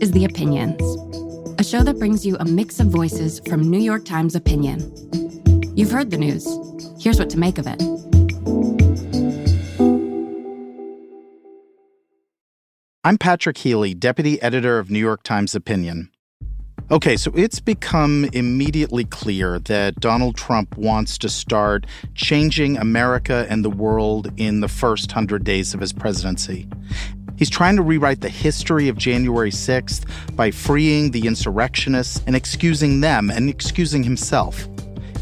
is The Opinions, a show that brings you a mix of voices from New York Times Opinion. You've heard the news. Here's what to make of it. I'm Patrick Healy, deputy editor of New York Times Opinion. Okay, so it's become immediately clear that Donald Trump wants to start changing America and the world in the first 100 days of his presidency. He's trying to rewrite the history of January 6th by freeing the insurrectionists and excusing them and excusing himself.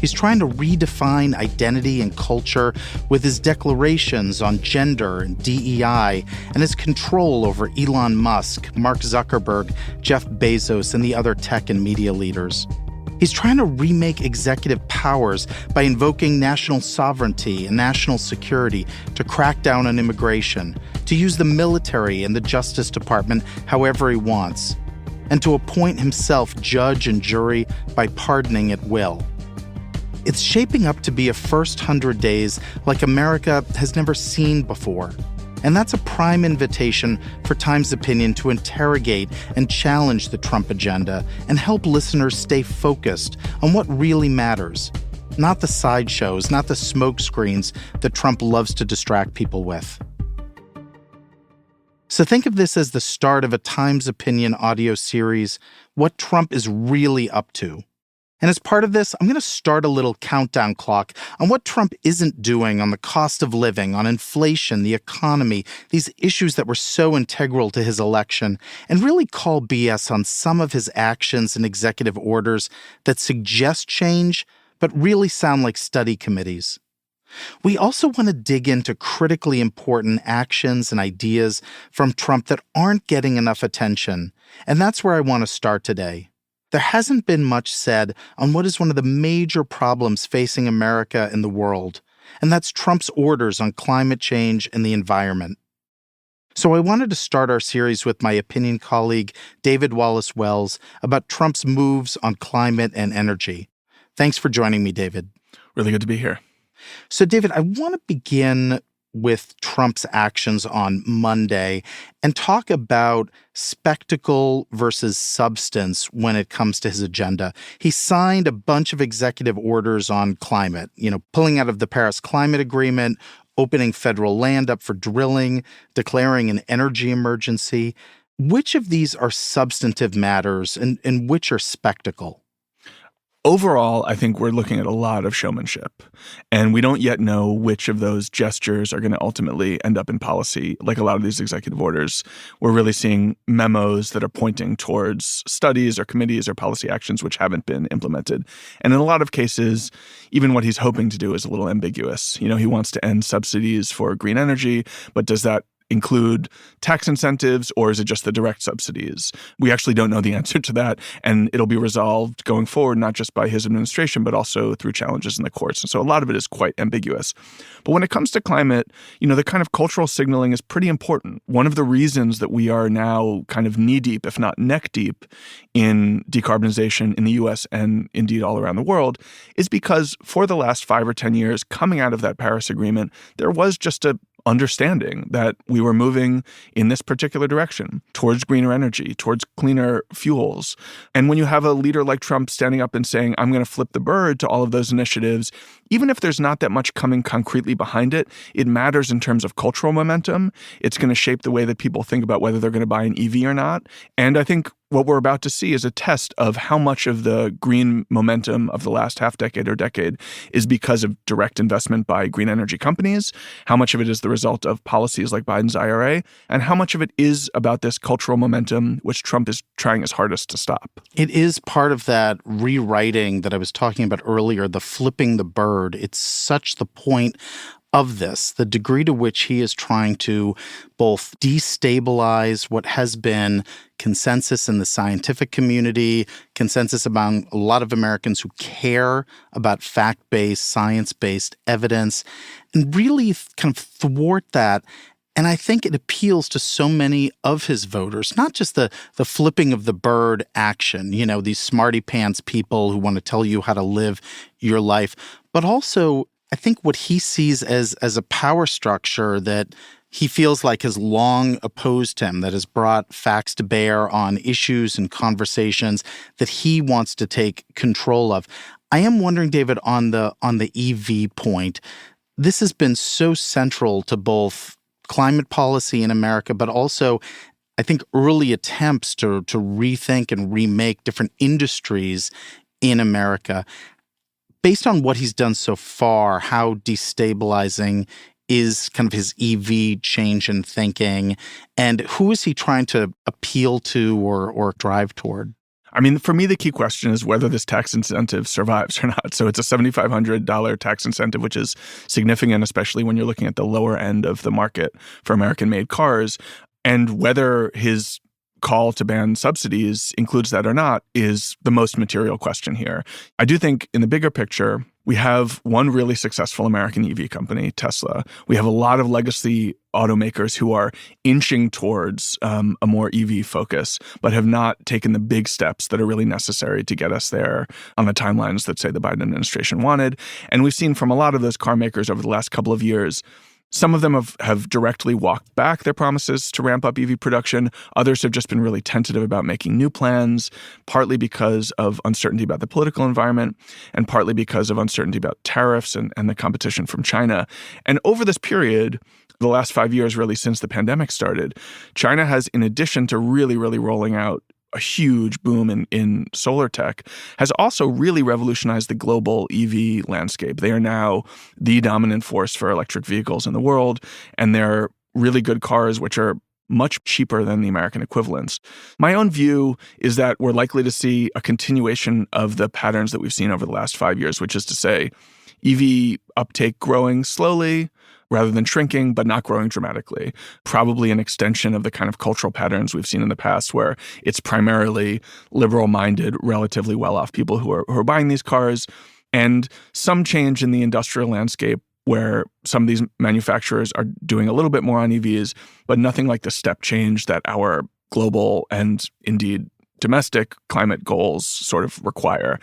He's trying to redefine identity and culture with his declarations on gender and DEI and his control over Elon Musk, Mark Zuckerberg, Jeff Bezos, and the other tech and media leaders. He's trying to remake executive powers by invoking national sovereignty and national security to crack down on immigration, to use the military and the Justice Department however he wants, and to appoint himself judge and jury by pardoning at will. It's shaping up to be a first 100 days like America has never seen before. And that's a prime invitation for Times Opinion to interrogate and challenge the Trump agenda and help listeners stay focused on what really matters, not the sideshows, not the smokescreens that Trump loves to distract people with. So think of this as the start of a Times Opinion audio series, What Trump is Really Up To. And as part of this, I'm going to start a little countdown clock on what Trump isn't doing on the cost of living, on inflation, the economy, these issues that were so integral to his election, and really call BS on some of his actions and executive orders that suggest change, but really sound like study committees. We also want to dig into critically important actions and ideas from Trump that aren't getting enough attention, and that's where I want to start today. There hasn't been much said on what is one of the major problems facing America and the world, and that's Trump's orders on climate change and the environment. So I wanted to start our series with my opinion colleague, David Wallace-Wells, about Trump's moves on climate and energy. Thanks for joining me, David. Really good to be here. So, David, I want to begin with Trump's actions on Monday and talk about spectacle versus substance when it comes to his agenda. He signed a bunch of executive orders on climate, pulling out of the Paris Climate Agreement, opening federal land up for drilling, declaring an energy emergency. Which of these are substantive matters and which are spectacle? Overall, I think we're looking at a lot of showmanship, and we don't yet know which of those gestures are going to ultimately end up in policy. Like a lot of these executive orders, we're really seeing memos that are pointing towards studies or committees or policy actions which haven't been implemented. And in a lot of cases, even what he's hoping to do is a little ambiguous. He wants to end subsidies for green energy, but does that include tax incentives, or is it just the direct subsidies? We actually don't know the answer to that, and it'll be resolved going forward, not just by his administration, but also through challenges in the courts. And so a lot of it is quite ambiguous. But when it comes to climate, the kind of cultural signaling is pretty important. One of the reasons that we are now kind of knee-deep, if not neck-deep, in decarbonization in the U.S. and indeed all around the world is because for the last 5 or 10 years, coming out of that Paris Agreement, there was just a understanding that we were moving in this particular direction towards greener energy, towards cleaner fuels. And when you have a leader like Trump standing up and saying, I'm going to flip the bird to all of those initiatives, even if there's not that much coming concretely behind it, it matters in terms of cultural momentum. It's going to shape the way that people think about whether they're going to buy an EV or not. And I think what we're about to see is a test of how much of the green momentum of the last half decade or decade is because of direct investment by green energy companies, how much of it is the result of policies like Biden's IRA, and how much of it is about this cultural momentum which Trump is trying his hardest to stop. It is part of that rewriting that I was talking about earlier, the flipping the bird. It's such the point of this, the degree to which he is trying to both destabilize what has been consensus in the scientific community, consensus among a lot of Americans who care about fact-based, science-based evidence, and really kind of thwart that. And I think it appeals to so many of his voters, not just the flipping of the bird action, these smarty pants people who want to tell you how to live your life, but also I think what he sees as a power structure that he feels like has long opposed him, that has brought facts to bear on issues and conversations that he wants to take control of. I am wondering, David, on the EV point, this has been so central to both climate policy in America, but also I think early attempts to rethink and remake different industries in America. Based on what he's done so far, how destabilizing is kind of his EV change in thinking, and who is he trying to appeal to or drive toward? I mean, for me, the key question is whether this tax incentive survives or not. So it's a $7,500 tax incentive, which is significant, especially when you're looking at the lower end of the market for American-made cars. And whether his call to ban subsidies includes that or not is the most material question here. I do think in the bigger picture, we have one really successful American EV company, Tesla. We have a lot of legacy automakers who are inching towards a more EV focus, but have not taken the big steps that are really necessary to get us there on the timelines that, say, the Biden administration wanted. And we've seen from a lot of those car makers over the last couple of years, some of them have directly walked back their promises to ramp up EV production. Others have just been really tentative about making new plans, partly because of uncertainty about the political environment and partly because of uncertainty about tariffs and the competition from China. And over this period, the last 5 years, really since the pandemic started, China has, in addition to really rolling out a huge boom in solar tech, has also really revolutionized the global EV landscape. They are now the dominant force for electric vehicles in the world, and they're really good cars, which are much cheaper than the American equivalents. My own view is that we're likely to see a continuation of the patterns that we've seen over the last 5 years, which is to say EV uptake growing slowly, rather than shrinking, but not growing dramatically. Probably an extension of the kind of cultural patterns we've seen in the past, where it's primarily liberal-minded, relatively well-off people who are buying these cars, and some change in the industrial landscape where some of these manufacturers are doing a little bit more on EVs, but nothing like the step change that our global and indeed domestic climate goals sort of require.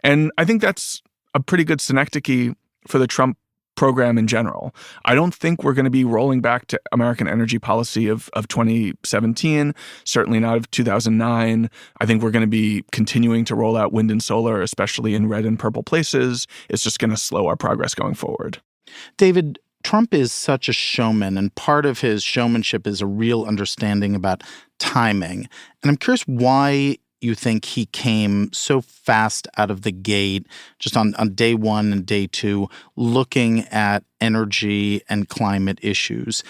And I think that's a pretty good synecdoche for the Trump program in general. I don't think we're going to be rolling back to American energy policy of 2017, certainly not of 2009. I think we're going to be continuing to roll out wind and solar, especially in red and purple places. It's just going to slow our progress going forward. David, Trump is such a showman, and part of his showmanship is a real understanding about timing. And I'm curious why you think he came so fast out of the gate, just on day one and day two, looking at energy and climate issues.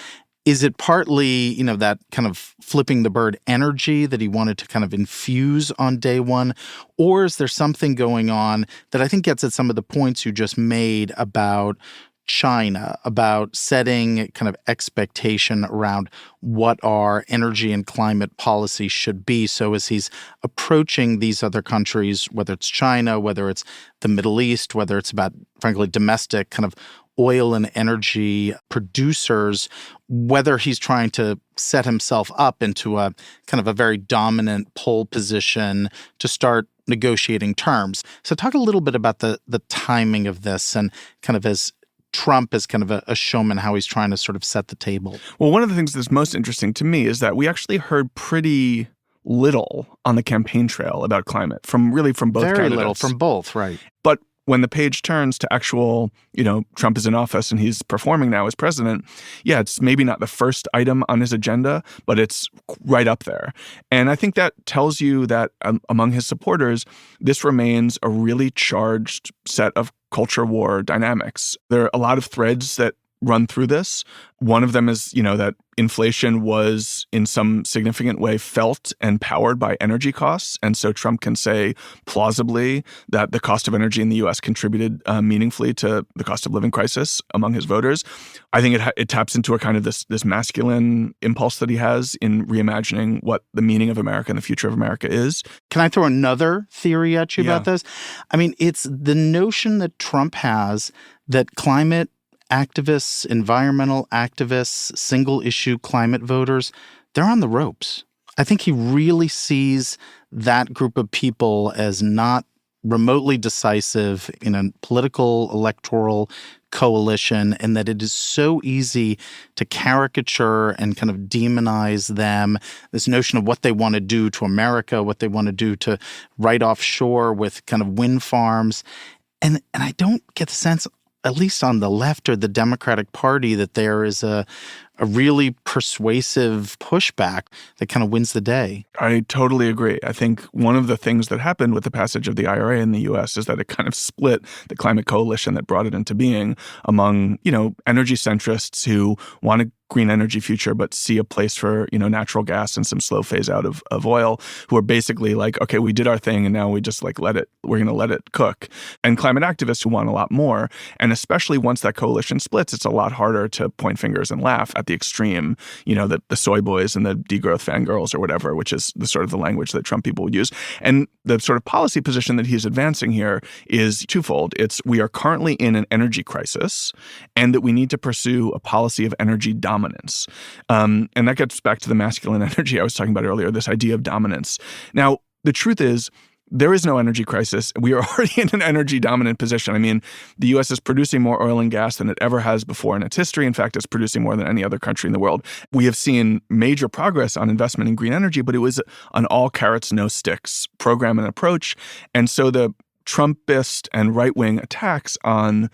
Is it partly, that kind of flipping the bird energy that he wanted to kind of infuse on day one? Or is there something going on that I think gets at some of the points you just made about China, about setting kind of expectation around what our energy and climate policy should be? So as he's approaching these other countries, whether it's China, whether it's the Middle East, whether it's about, frankly, domestic kind of oil and energy producers, whether he's trying to set himself up into a kind of a very dominant pole position to start negotiating terms. So talk a little bit about the timing of this and kind of as Trump is kind of a showman, how he's trying to sort of set the table. Well, one of the things that's most interesting to me is that we actually heard pretty little on the campaign trail about climate from both candidates. Very little from both, right. But when the page turns to actual, Trump is in office and he's performing now as president, yeah, it's maybe not the first item on his agenda, but it's right up there. And I think that tells you that among his supporters, this remains a really charged set of culture war dynamics. There are a lot of threads that run through this. One of them is, that inflation was in some significant way felt and powered by energy costs. And so Trump can say plausibly that the cost of energy in the U.S. contributed meaningfully to the cost of living crisis among his voters. I think it taps into a kind of this masculine impulse that he has in reimagining what the meaning of America and the future of America is. Can I throw another theory at you about this? I mean, it's the notion that Trump has that climate activists, environmental activists, single-issue climate voters, they're on the ropes. I think he really sees that group of people as not remotely decisive in a political, electoral coalition, and that it is so easy to caricature and kind of demonize them. This notion of what they want to do to America, what they want to do to right offshore with kind of wind farms. And I don't get the sense, at least on the left or the Democratic Party, that there is a really persuasive pushback that kind of wins the day. I totally agree. I think one of the things that happened with the passage of the IRA in the U.S. is that it kind of split the climate coalition that brought it into being among, energy centrists who want a green energy future but see a place for, natural gas and some slow phase out of oil, who are basically like, okay, we did our thing and now we just we're going to let it cook. And climate activists who want a lot more. And especially once that coalition splits, it's a lot harder to point fingers and laugh at the extreme, the soy boys and the degrowth fangirls or whatever, which is the sort of the language that Trump people use. And the sort of policy position that he's advancing here is twofold. It's we are currently in an energy crisis and that we need to pursue a policy of energy dominance. And that gets back to the masculine energy I was talking about earlier, this idea of dominance. Now, the truth is, there is no energy crisis. We are already in an energy dominant position. I mean, the U.S. is producing more oil and gas than it ever has before in its history. In fact, it's producing more than any other country in the world. We have seen major progress on investment in green energy, but it was an all carrots, no sticks program and approach. And so the Trumpist and right-wing attacks on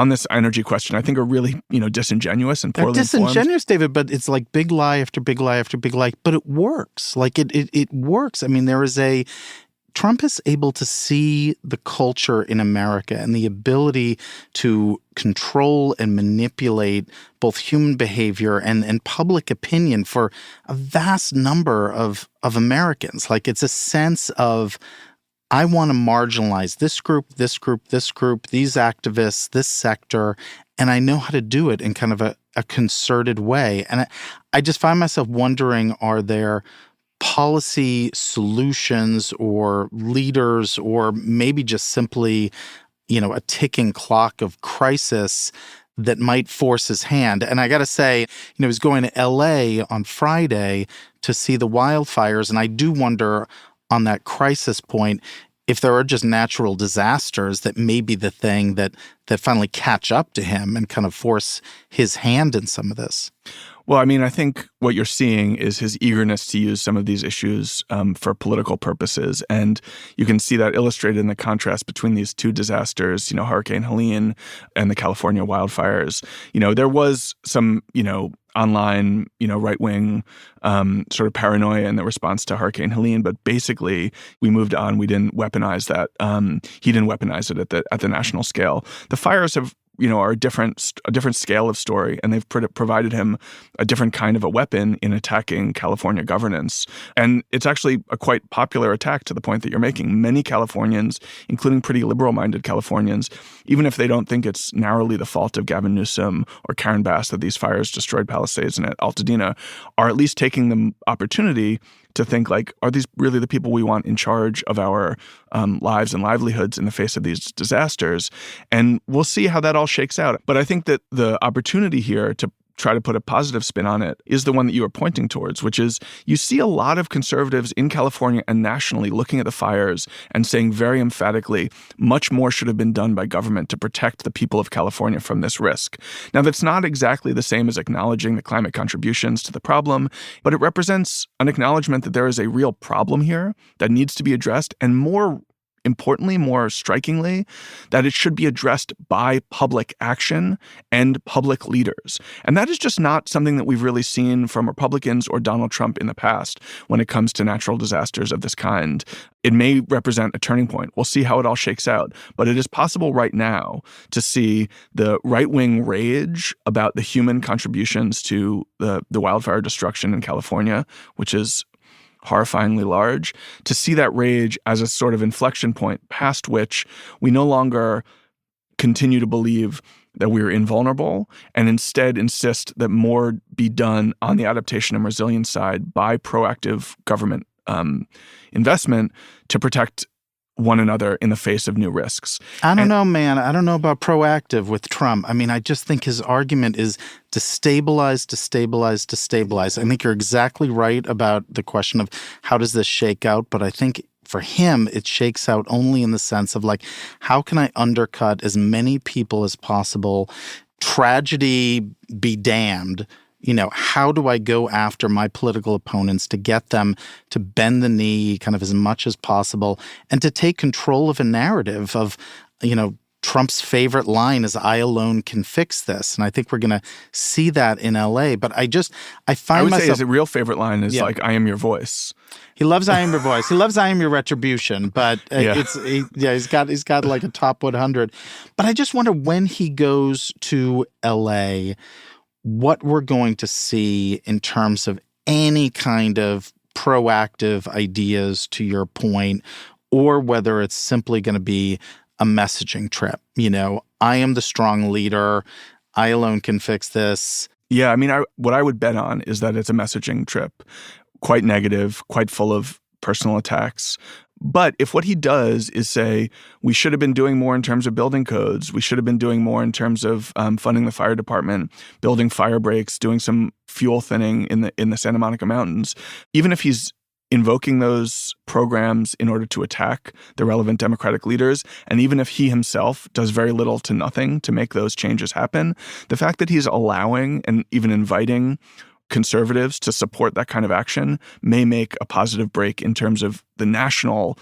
this energy question, I think, are really, disingenuous and poorly informed. Disingenuous, David, but it's like big lie after big lie after big lie. But it works. It works. I mean, Trump is able to see the culture in America and the ability to control and manipulate both human behavior and public opinion for a vast number of Americans. It's a sense of, I want to marginalize this group, this group, this group, these activists, this sector, and I know how to do it in kind of a concerted way. And I just find myself wondering, are there policy solutions or leaders, or maybe just simply, a ticking clock of crisis that might force his hand? And I got to say, he was going to L.A. on Friday to see the wildfires, and I do wonder on that crisis point if there are just natural disasters that may be the thing that finally catch up to him and kind of force his hand in some of this. Well, I mean, I think what you're seeing is his eagerness to use some of these issues for political purposes. And you can see that illustrated in the contrast between these two disasters, Hurricane Helene and the California wildfires. There was some, online, right-wing sort of paranoia in the response to Hurricane Helene. But basically, we moved on. We didn't weaponize that. He didn't weaponize it at the national scale. The fires have are a different scale of story, and they've provided him a different kind of a weapon in attacking California governance. And it's actually a quite popular attack to the point that you're making. Many Californians, including pretty liberal-minded Californians, even if they don't think it's narrowly the fault of Gavin Newsom or Karen Bass that these fires destroyed Palisades and at Altadena, are at least taking the opportunity to think are these really the people we want in charge of our lives and livelihoods in the face of these disasters? And we'll see how that all shakes out. But I think that the opportunity here to try to put a positive spin on it is the one that you are pointing towards, which is you see a lot of conservatives in California and nationally looking at the fires and saying very emphatically, much more should have been done by government to protect the people of California from this risk. Now, that's not exactly the same as acknowledging the climate contributions to the problem, but it represents an acknowledgement that there is a real problem here that needs to be addressed, and more importantly, more strikingly, that it should be addressed by public action and public leaders. And that is just not something that we've really seen from Republicans or Donald Trump in the past when it comes to natural disasters of this kind. It may represent a turning point. We'll see how it all shakes out. But it is possible right now to see the right-wing rage about the human contributions to the wildfire destruction in California, which is horrifyingly large, to see that rage as a sort of inflection point past which we no longer continue to believe that we're invulnerable and instead insist that more be done on the adaptation and resilience side by proactive government investment to protect one another in the face of new risks. I don't know, man. I don't know about proactive with Trump. I mean, I just think his argument is destabilize. I think you're exactly right about the question of how does this shake out, but I think for him, it shakes out only in the sense of like, how can I undercut as many people as possible? Tragedy be damned. How do I go after my political opponents to get them to bend the knee kind of as much as possible and to take control of a narrative of, Trump's favorite line is, I alone can fix this. And I think we're going to see that in L.A. But I find myself— say his real favorite line is like, I am your voice. He loves I am your voice. He loves I am your retribution. But he's got like a top 100. But I just wonder when he goes to L.A., what we're going to see in terms of any kind of proactive ideas, to your point, or whether it's simply going to be a messaging trip. I am the strong leader. I alone can fix this. Yeah, I mean, what I would bet on is that it's a messaging trip, quite negative, quite full of personal attacks. But if what he does is say, we should have been doing more in terms of building codes, we should have been doing more in terms of funding the fire department, building fire breaks, doing some fuel thinning in the Santa Monica Mountains, even if he's invoking those programs in order to attack the relevant Democratic leaders, and even if he himself does very little to nothing to make those changes happen, the fact that he's allowing and even inviting conservatives to support that kind of action may make a positive break in terms of the national,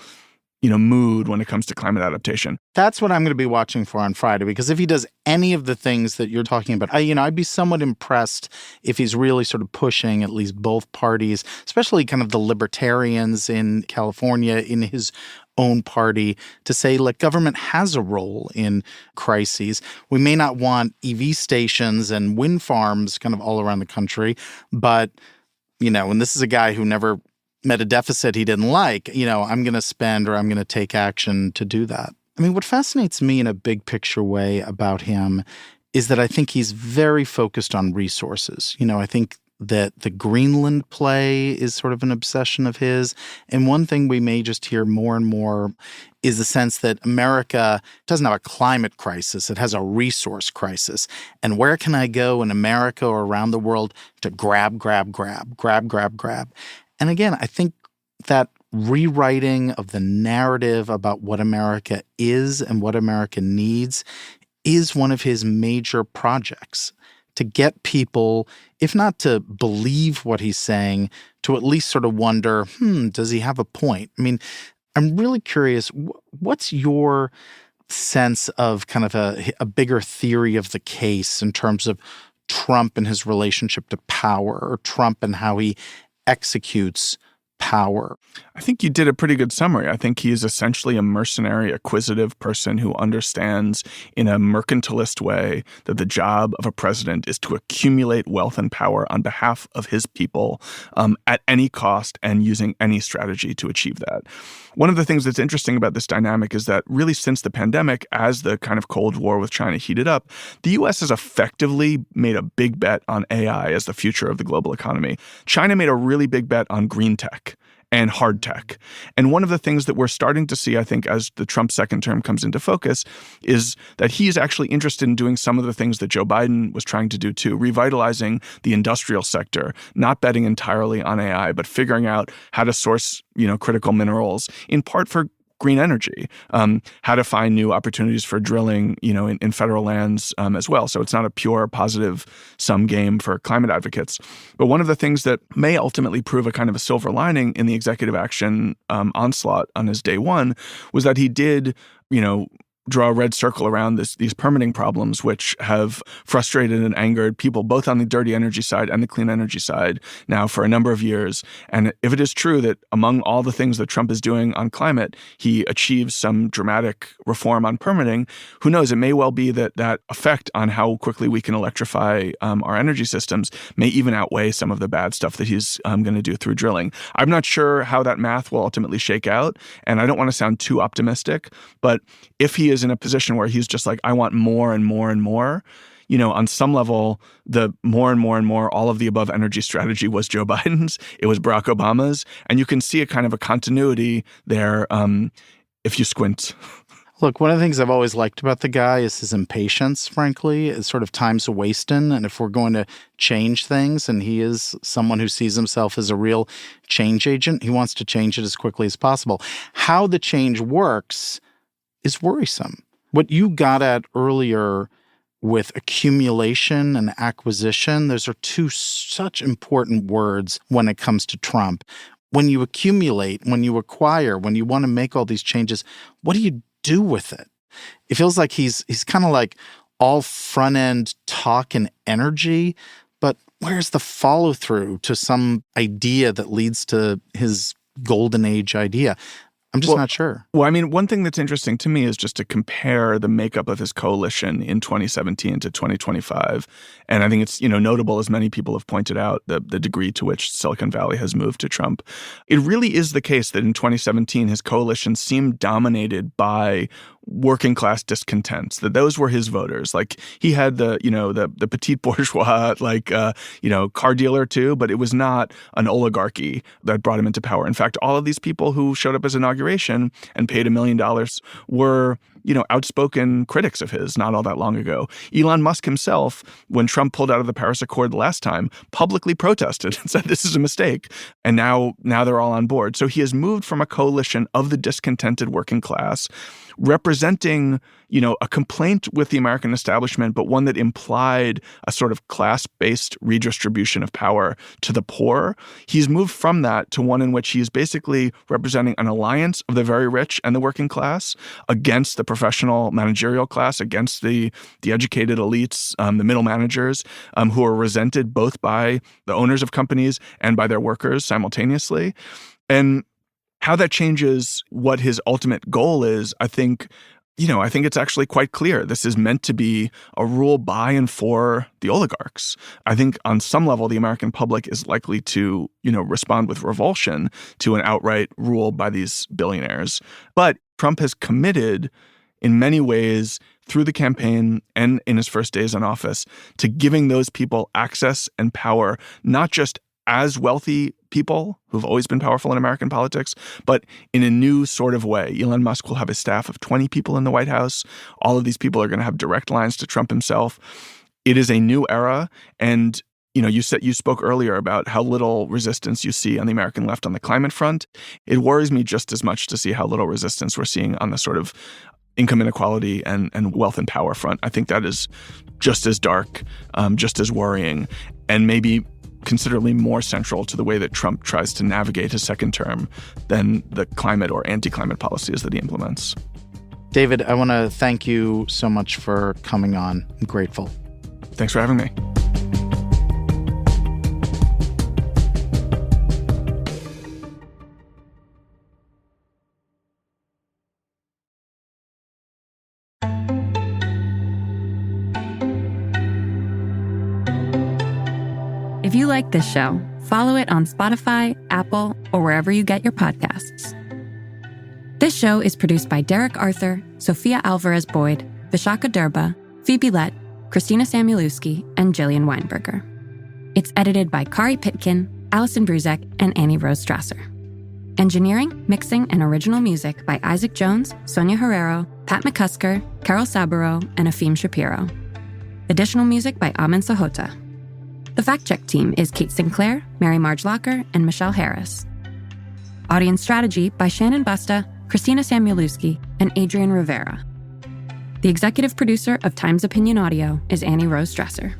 mood when it comes to climate adaptation. That's what I'm going to be watching for on Friday, because if he does any of the things that you're talking about, I'd be somewhat impressed if he's really sort of pushing at least both parties, especially kind of the libertarians in California in his own party, to say, look, government has a role in crises. We may not want EV stations and wind farms kind of all around the country, but, and this is a guy who never met a deficit he didn't like, I'm going to spend or I'm going to take action to do that. I mean, what fascinates me in a big picture way about him is that I think he's very focused on resources. I think that the Greenland play is sort of an obsession of his. And one thing we may just hear more and more is the sense that America doesn't have a climate crisis. It has a resource crisis. And where can I go in America or around the world to grab? And again, I think that rewriting of the narrative about what America is and what America needs is one of his major projects, to get people, if not to believe what he's saying, to at least sort of wonder, does he have a point? I mean, I'm really curious, what's your sense of kind of a bigger theory of the case in terms of Trump and his relationship to power, or Trump and how he executes power? I think you did a pretty good summary. I think he is essentially a mercenary, acquisitive person who understands in a mercantilist way that the job of a president is to accumulate wealth and power on behalf of his people at any cost and using any strategy to achieve that. One of the things that's interesting about this dynamic is that really since the pandemic, as the kind of Cold War with China heated up, the U.S. has effectively made a big bet on AI as the future of the global economy. China made a really big bet on green tech and hard tech. And one of the things that we're starting to see, I think, as the Trump second term comes into focus, is that he is actually interested in doing some of the things that Joe Biden was trying to do too, revitalizing the industrial sector, not betting entirely on AI, but figuring out how to source, critical minerals, in part for green energy, how to find new opportunities for drilling, in federal lands as well. So it's not a pure positive sum game for climate advocates. But one of the things that may ultimately prove a kind of a silver lining in the executive action onslaught on his day one was that he did, draw a red circle around these permitting problems, which have frustrated and angered people both on the dirty energy side and the clean energy side now for a number of years. And if it is true that among all the things that Trump is doing on climate, he achieves some dramatic reform on permitting, who knows, it may well be that effect on how quickly we can electrify our energy systems may even outweigh some of the bad stuff that he's going to do through drilling. I'm not sure how that math will ultimately shake out, and I don't want to sound too optimistic, but if he is in a position where he's just like, I want more and more and more, on some level, the more and more and more, all of the above energy strategy was Joe Biden's, it was Barack Obama's, and you can see a kind of a continuity there if you squint. Look, one of the things I've always liked about the guy is his impatience, frankly. It's sort of time's wasting. And if we're going to change things, and he is someone who sees himself as a real change agent, he wants to change it as quickly as possible. How the change works is worrisome. What you got at earlier with accumulation and acquisition, those are two such important words when it comes to Trump. When you accumulate, when you acquire, when you want to make all these changes, what do you do with it? It feels like he's kind of like all front end talk and energy, but where's the follow through to some idea that leads to his golden age idea? I'm just not sure. Well, I mean, one thing that's interesting to me is just to compare the makeup of his coalition in 2017 to 2025. And I think it's, notable, as many people have pointed out, the degree to which Silicon Valley has moved to Trump. It really is the case that in 2017, his coalition seemed dominated by working class discontents, that those were his voters. Like, he had the petite bourgeois, car dealer too, but it was not an oligarchy that brought him into power. In fact, all of these people who showed up as inauguration and paid $1 million were outspoken critics of his not all that long ago. Elon Musk himself, when Trump pulled out of the Paris Accord last time, publicly protested and said this is a mistake. And now they're all on board. So he has moved from a coalition of the discontented working class, representing, a complaint with the American establishment, but one that implied a sort of class-based redistribution of power to the poor. He's moved from that to one in which he's basically representing an alliance of the very rich and the working class against the professional managerial class, against the educated elites, the middle managers, who are resented both by the owners of companies and by their workers simultaneously. And how that changes what his ultimate goal is, I think it's actually quite clear. This is meant to be a rule by and for the oligarchs. I think on some level, the American public is likely to, respond with revulsion to an outright rule by these billionaires. But Trump has committed in many ways through the campaign and in his first days in office to giving those people access and power, not just as wealthy people who've always been powerful in American politics, but in a new sort of way. Elon Musk will have a staff of 20 people in the White House. All of these people are going to have direct lines to Trump himself. It is a new era. And, you spoke earlier about how little resistance you see on the American left on the climate front. It worries me just as much to see how little resistance we're seeing on the sort of income inequality and wealth and power front. I think that is just as dark, just as worrying, and maybe considerably more central to the way that Trump tries to navigate his second term than the climate or anti-climate policies that he implements. David, I want to thank you so much for coming on. I'm grateful. Thanks for having me. If you like this show, follow it on Spotify, Apple, or wherever you get your podcasts. This show is produced by Derek Arthur, Sophia Alvarez-Boyd, Vishaka Durba, Phoebe Lett, Christina Samuelewski, and Jillian Weinberger. It's edited by Kari Pitkin, Allison Bruzek, and Annie Rose Strasser. Engineering, mixing, and original music by Isaac Jones, Sonia Herrero, Pat McCusker, Carol Saburo, and Afim Shapiro. Additional music by Amin Sahota. The fact-check team is Kate Sinclair, Mary Marge Locker, and Michelle Harris. Audience strategy by Shannon Busta, Christina Samuelewski, and Adrian Rivera. The executive producer of Times Opinion Audio is Annie Rose Strasser.